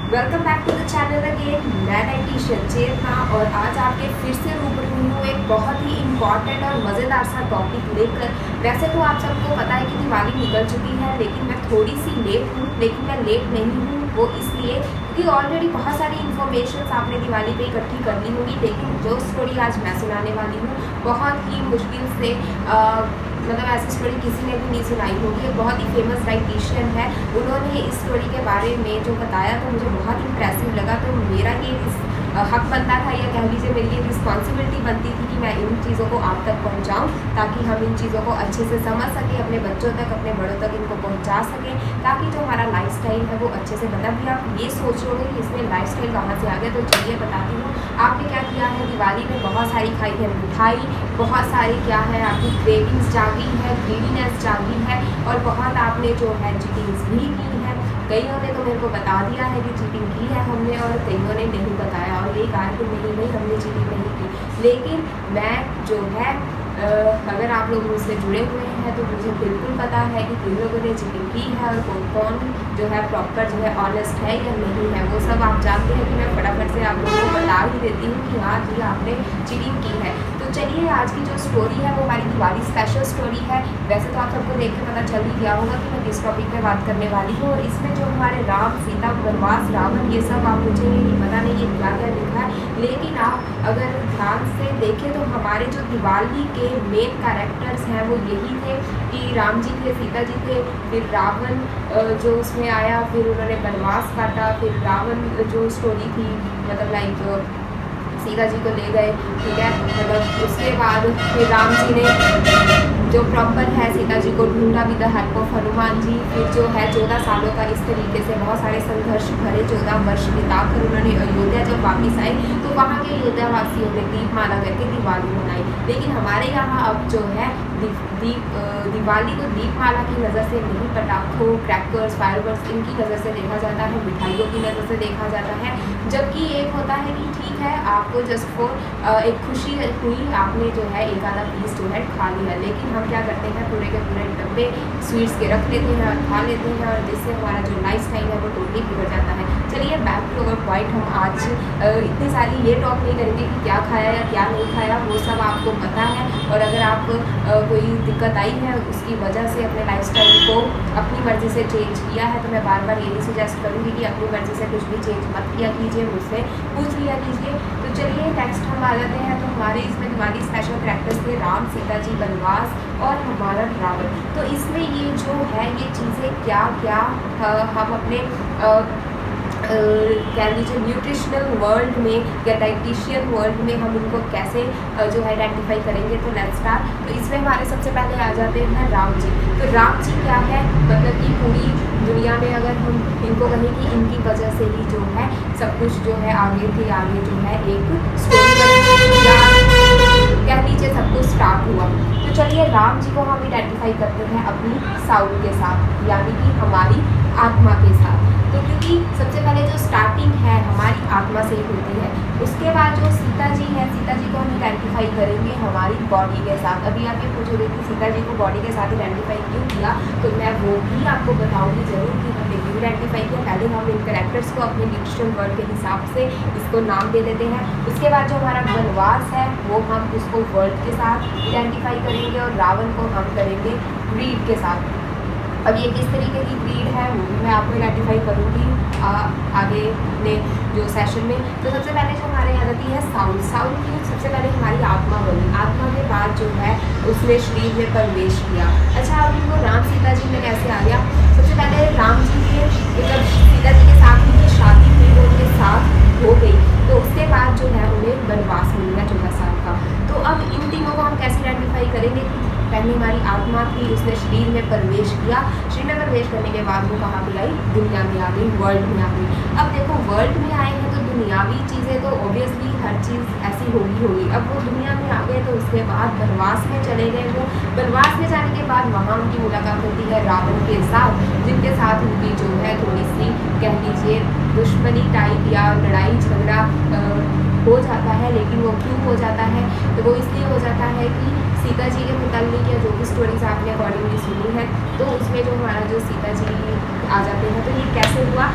Welcome back to the channel again. मैं dietitian Chetna और आज आपके फिर से रूबरू हुई हूँ एक बहुत ही इम्पॉर्टेंट और मज़ेदार सा टॉपिक लेकर। वैसे तो आप सबको पता है कि दिवाली निकल चुकी है, लेकिन मैं थोड़ी सी लेट हूँ। लेकिन मैं लेट नहीं हूँ वो इसलिए क्योंकि ऑलरेडी बहुत सारी इन्फॉर्मेशन आपने दिवाली पे इकट्ठी कर ली होगी। लेकिन जो स्टोरी आज मैं सुनाने वाली हूँ बहुत ही मुश्किल से मतलब ऐसी स्टोरी किसी ने भी नहीं सुनाई होगी। एक बहुत ही फेमस डाइटिशियन है, उन्होंने इस स्टोरी के बारे में जो बताया तो मुझे बहुत इंप्रेसिव लगा। तो मेरा ये हक बनता था या कह लीजिए मेरी ये रिस्पॉन्सिबिलिटी बनती थी कि मैं इन चीज़ों को आप तक पहुंचाऊं ताकि हम इन चीज़ों को अच्छे से समझ सकें, अपने बच्चों तक अपने बड़ों तक इनको पहुंचा सकें, ताकि जो हमारा लाइफस्टाइल है वो अच्छे से बता। भी आप ये सोच रहे होंगे कि इसमें लाइफस्टाइल कहाँ से आ गया, तो चलिए बताती हूँ। आपने क्या किया है, दिवाली में बहुत सारी खाई है मिठाई, बहुत सारी क्या है आपकी क्रेविंग्स जागी है, ग्रीडीनेस जागी है और बहुत आपने जो है चीटिंग्स भी की है। कईयों ने तो मेरे को बता दिया है कि चीटिंग की है हमने और कईयों ने नहीं बताया और यही कहा कि नहीं हमने चीटिंग नहीं की। लेकिन मैं जो है अगर आप लोग मुझसे जुड़े हुए हैं तो मुझे बिल्कुल पता है कि किन लोगों ने चीटिंग की है और कौन कौन जो है प्रॉपर जो है ऑनेस्ट है या नहीं है, वो सब आप जानते हैं कि मैं फटाफट से आप लोगों को बता ही देती हूँ कि हाँ जी आपने चीटिंग की है। तो चलिए आज की जो स्टोरी है वो हमारी दिवाली स्पेशल स्टोरी है। वैसे तो आप सबको देख के पता चल ही गया होगा कि मैं किस टॉपिक पे बात करने वाली हूँ और इसमें जो हमारे राम सीता वनवास रावण ये सब आप मुझे पता नहीं ये क्या क्या लिखा है, लेकिन आप अगर ध्यान से देखें तो हमारे जो दिवाली के मेन कैरेक्टर्स हैं वो यही थे कि राम जी थे, सीता जी थे, फिर रावण जो उसमें आया, फिर उन्होंने वनवास काटा, फिर रावण जो स्टोरी थी मतलब लाइक सीता जी को ले गए, ठीक है। मतलब उसके बाद फिर राम जी ने जो प्रॉपर है सीता जी को ढूंढा with the help of Hanuman ji. फिर जो है 14 सालों का इस तरीके से बहुत सारे संघर्ष भरे 14 वर्ष बिताकर उन्होंने अयोध्या जब वापस आए तो वहाँ के अयोध्या वासियों ने दीपमाला करके दिवाली मनाई। लेकिन हमारे यहाँ अब जो है दिवाली को दीपमाला की नज़र से नहीं, पटाखों क्रैकर्स फायरवर्क्स इनकी नज़र से देखा जाता है, मिठाइयों की नज़र से देखा जाता है। जबकि एक होता है कि ठीक है आपको जस्ट फॉर एक खुशी हुई, आपने जो है एक आधा पीस जो है खा लिया, लेकिन हम क्या करते हैं पूरे के पूरे डब्बे स्वीट्स के रख लेते हैं और खा लेते हैं और जिससे हमारा जो लाइफ स्टाइल है वो टोटली बिगड़ जाता है। चलिए बैक टू अवर पॉइंट, हम आज इतनी सारी ये टॉक नहीं करेंगे कि क्या खाया या क्या नहीं खाया, वो सब आपको पता है। और अगर आप कोई दिक्कत आई है उसकी वजह से अपने लाइफस्टाइल को अपनी मर्ज़ी से चेंज किया है तो मैं बार बार यही सजेस्ट करूँगी कि अपनी मर्ज़ी से कुछ भी चेंज मत किया कीजिए, मुझसे पूछ लिया कीजिए। तो चलिए नेक्स्ट हम आ जाते हैं। तो हमारे इसमें दिवाली स्पेशल कैरेक्टर्स थे राम सीता जी वनवास और हमारा रावण। तो इसमें ये जो है ये चीज़ें क्या क्या हम अपने कह लीजिए न्यूट्रिशनल वर्ल्ड में या डाइटिशियन वर्ल्ड में हम इनको कैसे जो है आइडेंटिफाई करेंगे। तो लेट्स स्टार्ट। तो इसमें हमारे सबसे पहले आ जाते हैं राम जी। तो राम जी क्या है, मतलब कि पूरी दुनिया में अगर हम इनको कहें कि इनकी वजह से ही जो है सब कुछ जो है आगे जो है एक स्टोरी या कह लीजिए सब कुछ स्टार्ट हुआ। तो चलिए राम जी को हम आइडेंटिफाई करते हैं अपनी साउल के साथ, यानी कि हमारी आत्मा के साथ। तो क्योंकि सबसे पहले जो स्टार्टिंग है हमारी आत्मा से ही होती है, उसके बाद जो सीता जी है, सीता जी को हम आइडेंटिफाई करेंगे हमारी बॉडी के साथ। अभी आप ये पूछोगे कि सीता जी को बॉडी के साथ आइडेंटिफाई क्यों किया, तो मैं वो भी आपको बताऊंगी जरूर कि हमने क्यों आइडेंटिफाई किया। पहले हम इन कैरेक्टर्स को अपने डिजिटल वर्ड के हिसाब से इसको नाम दे देते हैं। उसके बाद जो हमारा वनवास है वो हम उसको वर्ल्ड के साथ आइडेंटिफाई करेंगे और रावण को हम करेंगे ग्रीड के साथ। अब ये किस तरीके की ग्रीड है वो भी मैं आपको आइडेंटिफाई करूँगी आगे ने जो सेशन में। तो सबसे पहले जो हमारे यहाँ आती है साउल। साउल की सबसे पहले हमारी आत्मा बनी, आत्मा के बाद जो है उसने शरीर में प्रवेश किया। अच्छा अब इनको राम सीता जी में कैसे आ गया। सबसे पहले राम जी के मतलब सीता जी के साथ उनकी शादी हुई, वो उनके साथ हो गई, तो उसके बाद जो है उन्हें वनवास मिल गया 14 साल का। तो अब इन तीनों को हम कैसे आइडेंटिफाई करेंगे। पहले हमारी आत्मा थी, उसने शरीर में प्रवेश किया, शरीर में प्रवेश करने के बाद वो कहाँ पे आई, दुनिया में आ गई, वर्ल्ड में आ गई। अब देखो वर्ल्ड में आए हैं तो दुनियावी चीज़ें तो ऑब्वियसली हर चीज़ ऐसी होगी। अब वो दुनिया में आ गए तो उसके बाद वनवास में चले गए। वो वनवास में जाने के बाद वहाँ उनकी मुलाकात होती है रावण के साथ, जिनके साथ उनकी जो है थोड़ी सी कह लीजिए दुश्मनी टाइप या लड़ाई झगड़ा हो जाता है। लेकिन वो क्यों हो जाता है, तो वो इसलिए हो जाता है कि सीता जी के मुताल्लिक या जो भी स्टोरीज आपने अकॉर्डिंगली सुनी है तो उसमें जो हमारा जो सीता जी आ जाते हैं। तो ये कैसे हुआ,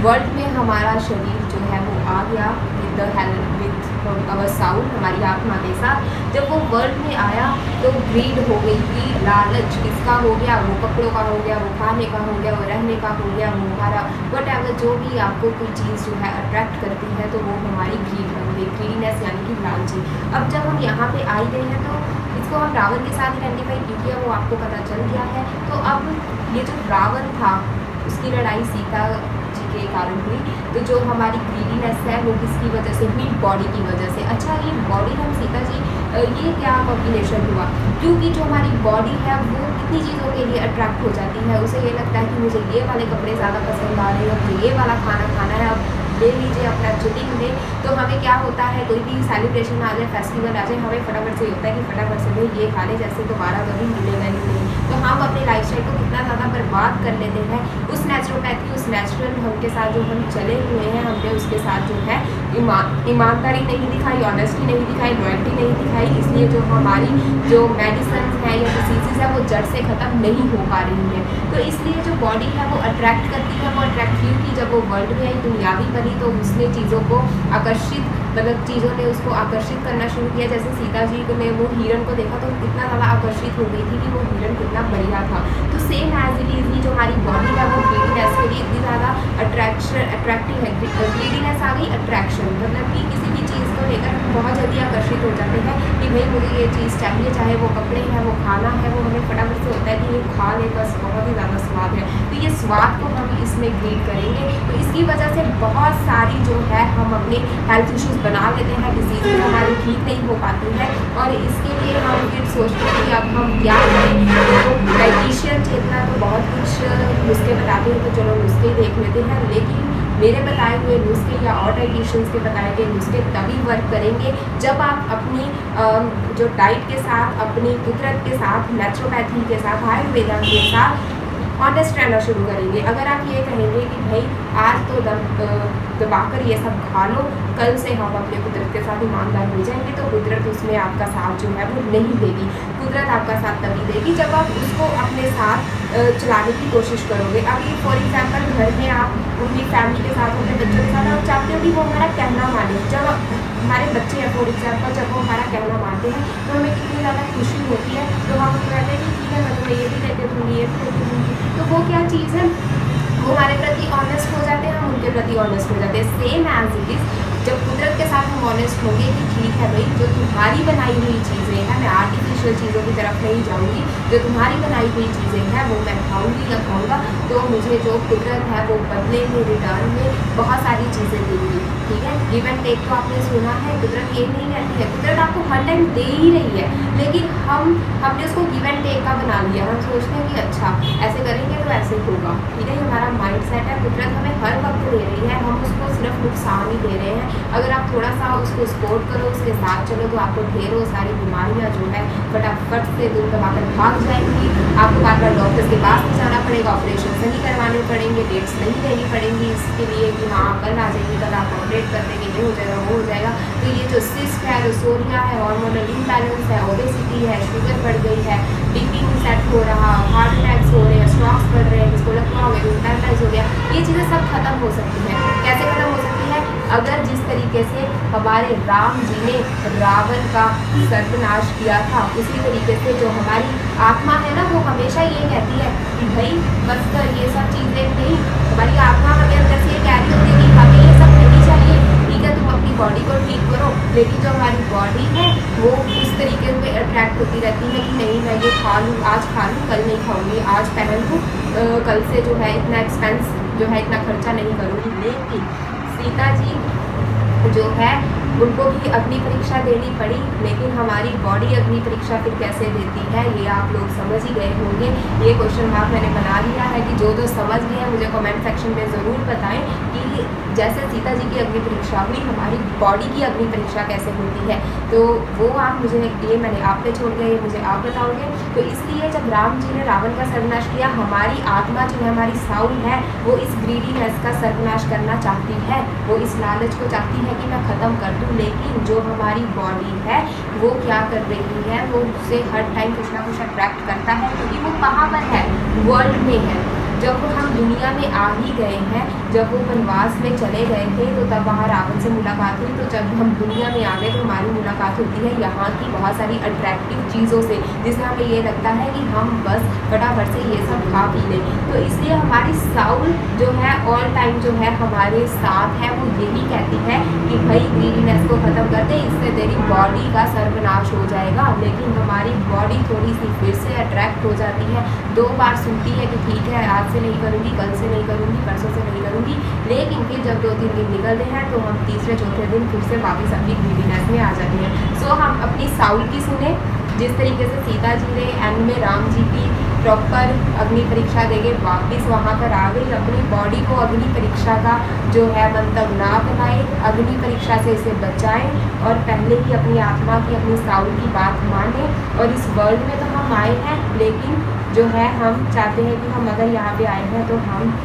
वर्ल्ड में हमारा शरीर जो है वो आ गया with the help with our Saul, हमारी आत्मा के साथ। जब वो वर्ल्ड में आया तो ग्रीड हो गई थी, लालच किसका हो गया, वो कपड़ों का हो गया, वो खाने का हो गया, वो रहने का हो गया, वो हमारा वट जो भी आपको कोई चीज़ जो है अट्रैक्ट करती है तो वो हमारी ग्रीड बन गई, ग्रीडीनेस यानी कि लालची। अब जब हम यहाँ पे आई गए हैं तो इसको हम रावण के साथ आइडेंटिफाई किया, वो आपको पता चल गया है। तो अब ये जो रावण था उसकी लड़ाई सीता जी के कारण हुई, तो जो हमारी ग्रीडीनेस है वो किसकी वजह से हुई, बॉडी की वजह से। अच्छा, ये बॉडी हम सीता जी ये क्या कॉम्बिनेशन हुआ, क्योंकि जो हमारी बॉडी है वो कितनी चीज़ों के लिए अट्रैक्ट हो जाती है। उसे ये लगता है कि मुझे ये वाले कपड़े ज़्यादा पसंद आ रहे हैं, मुझे ये वाला खाना खाना है, अब ले लीजिए अपना चुटिंग में। तो हमें क्या होता है, कोई भी सेलिब्रेशन आ जाए, फेस्टिवल आ जाए, हमें फटाफट से होता है कि फटाफट से भाई ये खा ले, जैसे दोबारा कभी मिलेगा ही नहीं। तो हम अपने लाइफस्टाइल को कितना ज़्यादा बर्बाद कर लेते हैं उस नेचुरोपैथी, उस नेचुरल ढंग के साथ जो हम चले हुए हैं, हमने उसके साथ जो है ईमानदारी नहीं दिखाई, ऑनेस्टी नहीं दिखाई, लॉयल्टी नहीं दिखाई। इसलिए जो हमारी जो मेडिसिन है या डिसीज़ है वो जड़ से ख़त्म नहीं हो पा रही है। तो इसलिए जो बॉडी है वो अट्रैक्ट करती है, वो अट्रैक्ट क्यों की, जब वो वर्ल्ड में आई, दुनियावी बनी, तो उसने चीज़ों को आकर्षित, मतलब चीज़ों ने उसको आकर्षित करना शुरू किया। जैसे सीता जी ने वो हिरण को देखा तो कितना ज़्यादा आकर्षित हो गई थी कि वो हिरण कितना बढ़िया था। तो सेम एज इट इज़, जो हमारी बॉडी है वो ग्रीडीनेस के लिए इतनी ज़्यादा अट्रैक्टिव है। ग्रीडीनेस आ गई अट्रैक्शन, मतलब कि किसी भी चीज़ को लेकर हम बहुत जल्दी आकर्षित हो जाते हैं कि भाई मुझे ये चीज़ चाहिए, चाहे वो कपड़े हैं, वो खाना है, वो हमें फटाफट से होता है कि ये खा ले, बस बहुत ही ज़्यादा स्वाद है। तो ये स्वाद को हम इसमें ग्रीड करेंगे, तो इसकी वजह से बहुत सारी जो है हम अपने हेल्थ इश्यूज़ बना लेते हैं, डिजीज़ हमारी ठीक नहीं हो पाती है। और इसके लिए हम फिर सोचते हैं कि अब हम क्या करें। तो डाइटिशियन चेतना तो बहुत कुछ नुस्खे बताते हैं, तो चलो नुस्खे देख लेते हैं। लेकिन मेरे बताए हुए नुस्खे या और डाइटिशियंस के बताए गए नुस्खे तभी वर्क करेंगे जब आप अपनी जो डाइट के साथ, अपनी कुदरत के साथ, नेचुरोपैथी के साथ, आयुर्वेदा के साथ ऑनेस्ट रहना शुरू करेंगे। अगर आप ये कहेंगे कि भाई आज तो दबाकर ये सब खा लो, कल से हम अपने कुदरत के साथ ईमानदार हो जाएंगे, तो कुदरत उसमें आपका साथ जो है वो नहीं देगी। कुदरत आपका साथ तभी देगी जब आप उसको अपने साथ चलाने की कोशिश करोगे। अभी फॉर एग्जांपल घर में आप अपनी फैमिली के साथ, अपने बच्चों के साथ आप चाहते हो कि वो हमारा कहना माने। जब हमारे बच्चे हैं फॉर एग्जांपल, जब वो हमारा कहना मानते हैं तो हमें कितनी ज़्यादा खुशी होती है। तो हम कहते हैं कि ठीक है, मैं तुम्हें ये भी लेके दूँगी, ये भी लेके दूँगी। तो वो क्या चीज़ है, वो हमारे प्रति ऑनेस्ट हो जाते हैं, हम उनके प्रति ऑनेस्ट हो जाते हैं। सेम एज इट इज़ जब कुदरत के साथ हम ऑनेस्ट होंगे कि ठीक है भाई, जो तुम्हारी बनाई हुई चीज़ें हैं, मैं आर्टिफिशियल चीज़ों की तरफ नहीं जाऊँगी, जो तुम्हारी बनाई हुई चीज़ें हैं वो मैं खाऊँगी या खाऊँगा, तो मुझे जो कुदरत है वो बदले में, रिटर्न में बहुत सारी चीज़ें देंगी। ठीक है, गिव एंड टेक तो आपने सुना है, कुदरत ये नहीं रहती है, कुदरत आपको हर टाइम दे ही रही है, लेकिन हमने उसको गिव एंड टेक का बना लिया। हम सोचते हैं कि अच्छा ऐसे करेंगे तो ऐसे होगा। ठीक है, ये हमारा माइंड सेट है। कुदरत हमें हर वक्त दे रही है, हम उसको सिर्फ नुकसान ही दे रहे हैं। अगर आप थोड़ा सा उसको सपोर्ट करो, उसके साथ चलो, तो आपको ढेरों सारी बीमारियां जो है फटाफट से दूर दबाकर भाग जाएंगी। आपको बार बार डॉक्टर्स के पास नहीं जाना पड़ेगा, ऑपरेशन नहीं करवाने पड़ेंगे, डेट्स नहीं देनी पड़ेंगी इसके लिए कि हाँ कल आ जाएंगे, कल आप ऑपरेट कर देंगे, ये हो जाएगा, वो हो जाएगा। तो ये जो सिस्ट है, रोसोरिया है, हार्मोनल इम्बैलेंस है, ओबेसिटी है, शुगर बढ़ गई है, बीपी नहीं सेट हो रहा, हार्ट अटैक्स हो रहे हैं, स्ट्रोक्स बढ़ रहे हैं, जिसको लगता होगा पैरालाइज हो गया, ये चीज़ें सब खत्म हो सकती हैं। कैसे खत्म हो सकती है? अगर जिस तरीके से हमारे राम जी ने रावण का सर्वनाश किया था, उसी तरीके से जो हमारी आत्मा है ना, वो हमेशा ये कहती है कि भाई बस कर, ये सब चीज़ें नहीं। हमारी आत्मा हमें अंदर से ये कह रही होती है कि हमें ये सब नहीं चाहिए। ठीक है, तुम अपनी बॉडी को ठीक करो, लेकिन जो हमारी बॉडी है वो उस तरीके से अट्रैक्ट होती रहती है कि नहीं मैं ये खा लूँ, आज खा लूँ, कल नहीं खाऊंगी, आज पहन लूँ, कल से जो है इतना एक्सपेंस जो है इतना खर्चा नहीं करूँगी। लेकिन सीता जी जो है उनको भी अग्नि परीक्षा देनी पड़ी, लेकिन हमारी बॉडी अग्नि परीक्षा फिर कैसे देती है ये आप लोग समझ ही गए होंगे। ये क्वेश्चन मार्क मैंने बना लिया है कि जो समझ गए हैं मुझे कमेंट सेक्शन में ज़रूर बताएं कि जैसे सीता जी की अग्नि परीक्षा हुई, हमारी बॉडी की अग्नि परीक्षा कैसे होती है। तो वो आप मुझे, ये मैंने आप पे छोड़ दिया, ये मुझे आप बताओगे। तो इसलिए जब राम जी ने रावण का सर्वनाश किया, हमारी आत्मा जो है, हमारी साउल है, वो इस ग्रीडीनेस का सर्वनाश करना चाहती है, वो इस लालच को चाहती है कि मैं ख़त्म कर दूँ। लेकिन जो हमारी बॉडी है वो क्या कर रही है, वो उससे हर टाइम कुछ ना कुछ अट्रैक्ट करता है, क्योंकि वो कहाँ पर है, वर्ल्ड में है। जब हम दुनिया में आ ही गए हैं, जब वो वनवास में चले गए थे तो तब वहाँ रावण से मुलाकात हुई, तो जब हम दुनिया में आ गए तो हमारी मुलाकात होती है यहाँ की बहुत सारी अट्रैक्टिव चीज़ों से, जिससे हमें ये लगता है कि हम बस फटाफट से ये सब खा पी लें। तो इसलिए हमारी साउल जो है ऑल टाइम जो है हमारे साथ है, वो यही कहती है कि भाई ग्रीडीनेस को ख़त्म कर दे, इससे तेरी बॉडी का सर्वनाश हो जाएगा। लेकिन हमारी बॉडी थोड़ी सी फिर से अट्रैक्ट हो जाती है, 2 बार सुनती है कि ठीक है आज से नहीं करूँगी, कल से नहीं करूँगी, परसों से नहीं करूँगी, लेकिन फिर जब 2-3 दिन निकलते हैं तो हम तीसरे चौथे दिन फिर से वापस अपनी ग्रीडीनेस में आ जाते हैं। सो हम अपनी साउल की सुने, जिस तरीके से सीता जी ने एंड में राम जी की प्रॉपर अग्नि परीक्षा देके वापस वहाँ पर आ गई, अपनी बॉडी को अग्नि परीक्षा का जो है मंतव्य ना बनाए, अग्नि परीक्षा से इसे बचाएं और पहले ही अपनी आत्मा की, अपनी साउल की बात माने। और इस वर्ल्ड में तो हम आए हैं, लेकिन जो है हम चाहते हैं कि हम अगर यहाँ पे आए हैं तो हम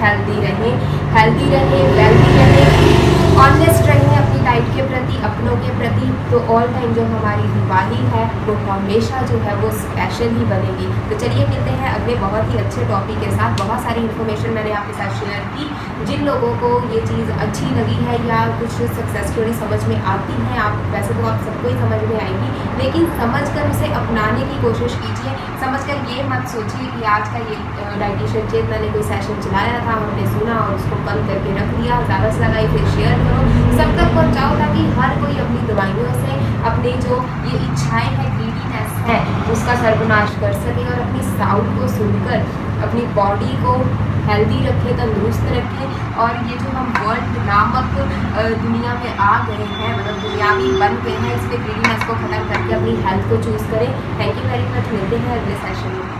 हेल्दी रहें, वेल्दी रहें, ऑनेस्ट रहें अपनी डाइट के प्रति, अपनों के प्रति। तो ऑल टाइम जो हमारी दिवाली है वो हमेशा जो है वो स्पेशल ही बनेगी। तो चलिए मिलते हैं अगले बहुत ही अच्छे टॉपिक के साथ। बहुत सारी इन्फॉर्मेशन मैंने आपके साथ शेयर की, जिन लोगों को ये चीज़ अच्छी लगी है या कुछ सक्सेस स्टोरी समझ में आती है, आप वैसे तो आप सबको ही समझ में आएगी, लेकिन समझ कर उसे अपनाने की कोशिश कीजिए। समझ कर ये मत सोचिए कि आज का ये डाइटिशियन चेतना ने कोई सेशन चलाया था, हमने सुना और उसको बंद करके रख दिया। ज़्यादा से ज़्यादा इसे शेयर करो, सब तक पहुँचाओ, ताकि हर कोई अपनी दवाइयों से अपनी जो ये इच्छाएं है, ग्रीडीनेस है, उसका सर्वनाश कर सके और अपनी साउल को सुनकर अपनी बॉडी को हेल्दी रखे, तंदुरुस्त रखे। और ये जो हम वर्ल्ड नामक दुनिया में आ गए हैं, मतलब दुनियावी बन गए हैं, इस पर ग्रीडीनेस को ख़त्म करके अपनी हेल्थ को चूज़ करें। थैंक यू वेरी मच, मिलते हैं अगले सेशन में।